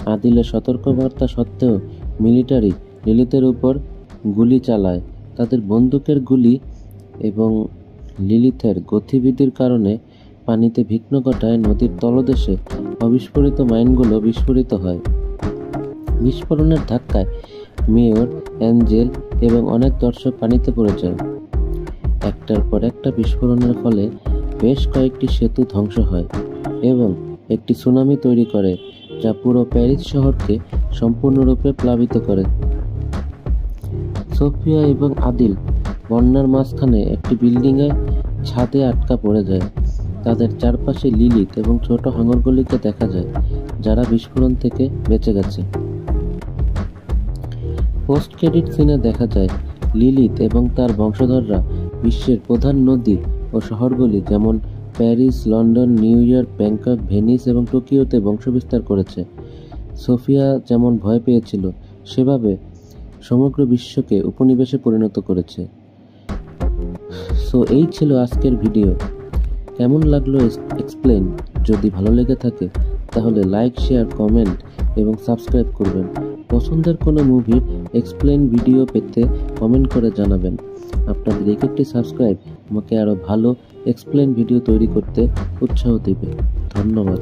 আদিলের সতর্কবার্তা সত্ত্বেও মিলিটারি লিলিতের উপর গুলি চালায়। তাদের বন্দুকের গুলি এবং লিলিথের গতিবিধির কারণে পানিতে বিঘ্ন ঘটায় নদীর তলদেশে অবিস্ফোরিত মাইনগুলো বিস্ফোরিত হয়। বিস্ফোরণের ধাক্কায় মেয়র, অ্যাঞ্জেল এবং অনেক দর্শক পানিতে পড়ে যায়। একটার পর একটা বিস্ফোরণের ফলে বেশ কয়েকটি সেতু ধ্বংস হয় এবং একটি সুনামি তৈরি করে, যা পুরো প্যারিস শহরকে সম্পূর্ণরূপে প্লাবিত করে। সোফিয়া এবং আদিল বন্যার মাঝখানে একটি বিল্ডিংয়ে ছাদে আটকা পড়ে যায়। তাদের চারপাশে লিলিথ এবং ছোট হাঙরগুলিকে দেখা যায়, যারা বিস্ফোরণ থেকে বেঁচে গেছে। পোস্ট ক্রেডিট সিনে দেখা যায় লিলিথ এবং তার বংশধররা বিশ্বের প্রধান নদী ও শহরগুলি যেমন Paris, London, new York, Bangkok, Venice এবং টোকিওতে বংশবিস্তার করেছে। সোফিয়া যেমন ভয় পেয়েছিল, সেভাবে সমগ্র বিশ্বকে উপনিবেশে পরিণত করেছে। সো এই ছিল আজকের ভিডিও। কেমন লাগলো এক্সপ্লেন? যদি ভালো লেগে থাকে তাহলে লাইক, শেয়ার, কমেন্ট এবং সাবস্ক্রাইব করবেন। পছন্দের কোনো মুভির এক্সপ্লেন ভিডিও পেতে কমেন্ট করে জানাবেন। আপনাদের একটি সাবস্ক্রাইব আমাকে আরও ভালো এক্সপ্লেন ভিডিও তৈরি করতে উৎসাহ দেবে। ধন্যবাদ।